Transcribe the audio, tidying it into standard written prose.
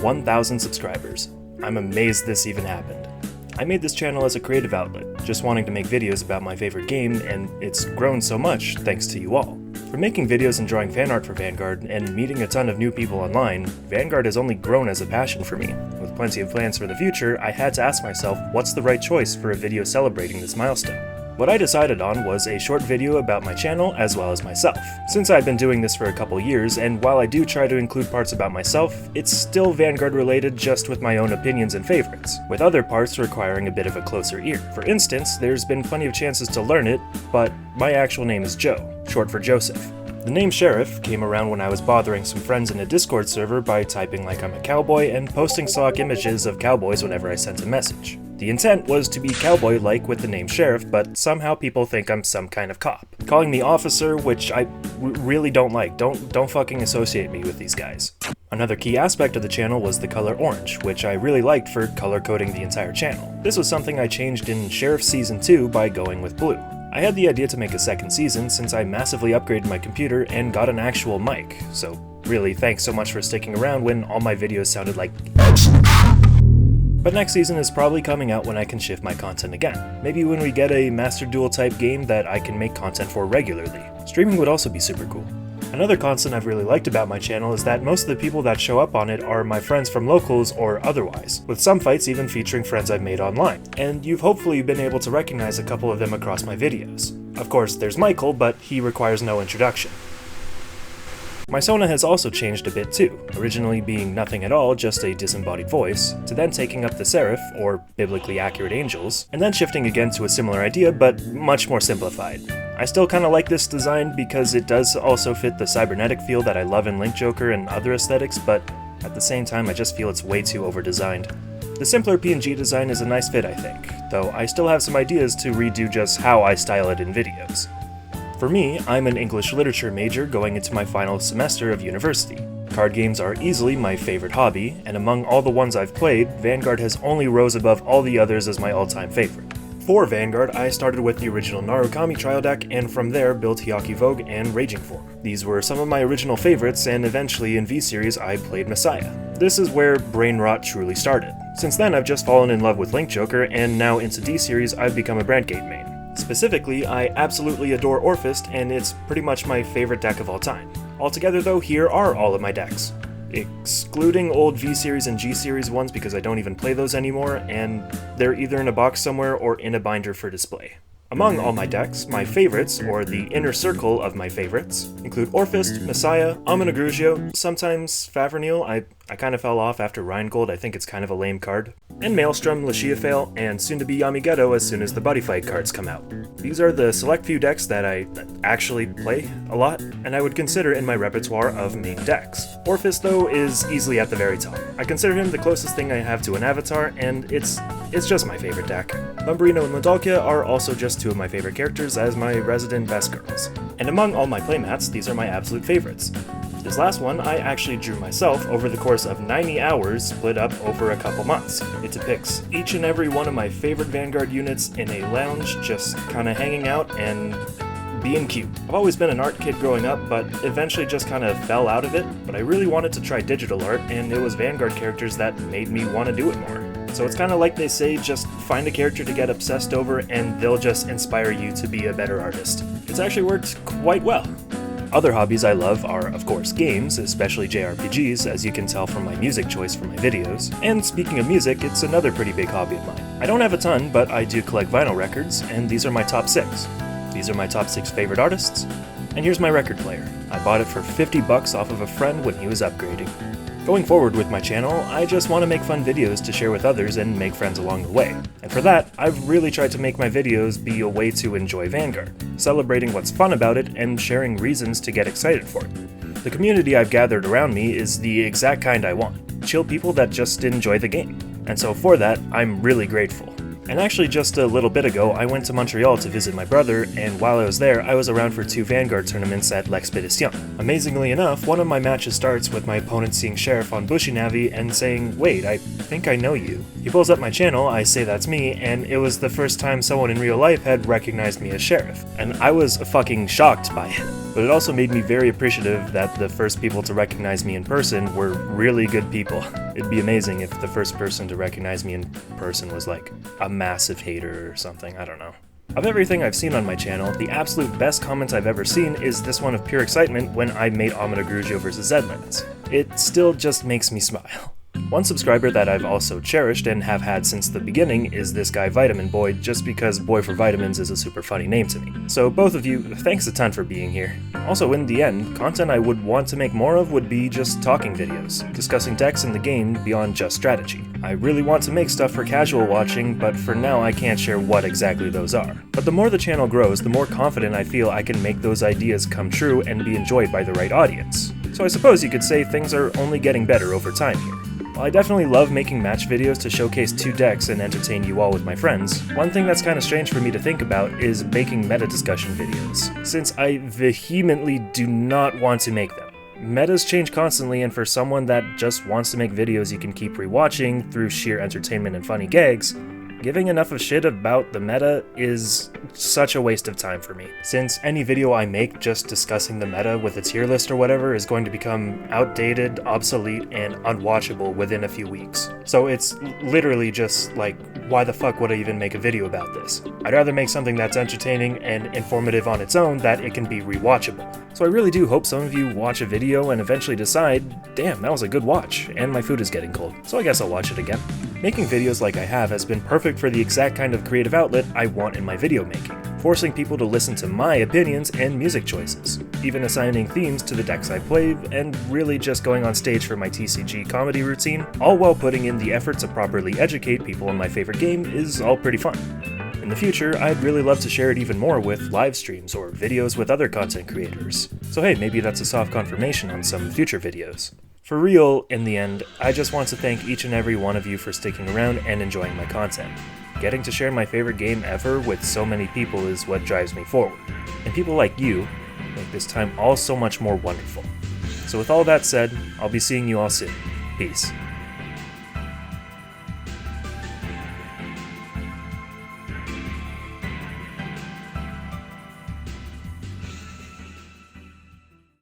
1,000 subscribers. I'm amazed this even happened. I made this channel as a creative outlet, just wanting to make videos about my favorite game, and it's grown so much thanks to you all. From making videos and drawing fan art for Vanguard, and meeting a ton of new people online, Vanguard has only grown as a passion for me. With plenty of plans for the future, I had to ask myself what's the right choice for a video celebrating this milestone. What I decided on was a short video about my channel as well as myself. Since I've been doing this for a couple years, and while I do try to include parts about myself, it's still Vanguard related, just with my own opinions and favorites, with other parts requiring a bit of a closer ear. For instance, there's been plenty of chances to learn it, but my actual name is Joe, short for Joseph. The name Sheriff came around when I was bothering some friends in a Discord server by typing like I'm a cowboy and posting stock images of cowboys whenever I sent a message. The intent was to be cowboy-like with the name Sheriff, but somehow people think I'm some kind of cop. Calling me officer, which I really don't like. Don't fucking associate me with these guys. Another key aspect of the channel was the color orange, which I really liked for color coding the entire channel. This was something I changed in Sheriff Season 2 by going with blue. I had the idea to make a second season since I massively upgraded my computer and got an actual mic, so really thanks so much for sticking around when all my videos sounded like But next season is probably coming out when I can shift my content again. Maybe when we get a Master Duel type game that I can make content for regularly. Streaming would also be super cool. Another constant I've really liked about my channel is that most of the people that show up on it are my friends from locals or otherwise, with some fights even featuring friends I've made online, and you've hopefully been able to recognize a couple of them across my videos. Of course, there's Michael, but he requires no introduction. My persona has also changed a bit too, originally being nothing at all, just a disembodied voice, to then taking up the seraph, or biblically accurate angels, and then shifting again to a similar idea, but much more simplified. I still kinda like this design because it does also fit the cybernetic feel that I love in Link Joker and other aesthetics, but at the same time I just feel it's way too over-designed. The simpler PNG design is a nice fit, I think, though I still have some ideas to redo just how I style it in videos. For me, I'm an English literature major going into my final semester of university. Card games are easily my favorite hobby, and among all the ones I've played, Vanguard has only rose above all the others as my all-time favorite. For Vanguard, I started with the original Narukami trial deck, and from there built Hyaki Vogue and Raging Form. These were some of my original favorites, and eventually in V-Series I played Messiah. This is where brain rot truly started. Since then I've just fallen in love with Link Joker, and now into D-Series I've become a Brandgate main. Specifically, I absolutely adore Orphist, and it's pretty much my favorite deck of all time. Altogether though, here are all of my decks. Excluding old V-Series and G-Series ones because I don't even play those anymore, and they're either in a box somewhere or in a binder for display. Among all my decks, my favorites, or the inner circle of my favorites, include Orphist, Messiah, Amon Agrugio, sometimes Favernil, I kind of fell off after Rheingold, I think it's kind of a lame card, and Maelstrom, Lashiafail, and soon-to-be Yamigeto as soon as the Buddy Fight cards come out. These are the select few decks that I actually play a lot, and I would consider in my repertoire of main decks. Orphist, though, is easily at the very top. I consider him the closest thing I have to an avatar, and it's just my favorite deck. Lumberino and Medalkia are also just two of my favorite characters as my resident best girls. And among all my playmats, these are my absolute favorites. This last one I actually drew myself over the course of 90 hours split up over a couple months. It depicts each and every one of my favorite Vanguard units in a lounge, just kinda hanging out and being cute. I've always been an art kid growing up, but eventually just kinda fell out of it, but I really wanted to try digital art, and it was Vanguard characters that made me want to do it more. So it's kinda like they say, just find a character to get obsessed over and they'll just inspire you to be a better artist. It's actually worked quite well. Other hobbies I love are, of course, games, especially JRPGs, as you can tell from my music choice for my videos. And speaking of music, it's another pretty big hobby of mine. I don't have a ton, but I do collect vinyl records, and these are my top 6. These are my top 6 favorite artists, and here's my record player. I bought it for $50 off of a friend when he was upgrading. Going forward with my channel, I just want to make fun videos to share with others and make friends along the way. And for that, I've really tried to make my videos be a way to enjoy Vanguard, celebrating what's fun about it and sharing reasons to get excited for it. The community I've gathered around me is the exact kind I want, chill people that just enjoy the game. And so for that, I'm really grateful. And actually just a little bit ago, I went to Montreal to visit my brother, and while I was there, I was around for 2 Vanguard tournaments at L'Expedition. Amazingly enough, one of my matches starts with my opponent seeing Sheriff on Bushy Navi and saying, "Wait, I think I know you." He pulls up my channel, I say that's me, and it was the first time someone in real life had recognized me as Sheriff, and I was fucking shocked by it. but it also made me very appreciative that the first people to recognize me in person were really good people. It'd be amazing if the first person to recognize me in person was like a massive hater or something, I don't know. Of everything I've seen on my channel, the absolute best comment I've ever seen is this one of pure excitement when I made Amida Grugio vs Zedlands. It still just makes me smile. One subscriber that I've also cherished and have had since the beginning is this guy Vitamin Boy, just because Boy for Vitamins is a super funny name to me. So both of you, thanks a ton for being here. Also, in the end, content I would want to make more of would be just talking videos, discussing decks in the game beyond just strategy. I really want to make stuff for casual watching, but for now I can't share what exactly those are. But the more the channel grows, the more confident I feel I can make those ideas come true and be enjoyed by the right audience. So I suppose you could say things are only getting better over time here. While I definitely love making match videos to showcase two decks and entertain you all with my friends, one thing that's kinda strange for me to think about is making meta discussion videos, since I vehemently do not want to make them. Metas change constantly, and for someone that just wants to make videos you can keep rewatching through sheer entertainment and funny gags, giving enough of shit about the meta is such a waste of time for me, since any video I make just discussing the meta with a tier list or whatever is going to become outdated, obsolete, and unwatchable within a few weeks. So it's literally just like, why the fuck would I even make a video about this? I'd rather make something that's entertaining and informative on its own that it can be rewatchable. So I really do hope some of you watch a video and eventually decide, damn, that was a good watch, and my food is getting cold, so I guess I'll watch it again. Making videos like I have has been perfect for the exact kind of creative outlet I want in my video making, forcing people to listen to my opinions and music choices, even assigning themes to the decks I play, and really just going on stage for my TCG comedy routine, all while putting in the effort to properly educate people on my favorite game is all pretty fun. In the future, I'd really love to share it even more with live streams or videos with other content creators, so hey, maybe that's a soft confirmation on some future videos. For real, in the end, I just want to thank each and every one of you for sticking around and enjoying my content. Getting to share my favorite game ever with so many people is what drives me forward, and people like you make this time all so much more wonderful. So with all that said, I'll be seeing you all soon. Peace.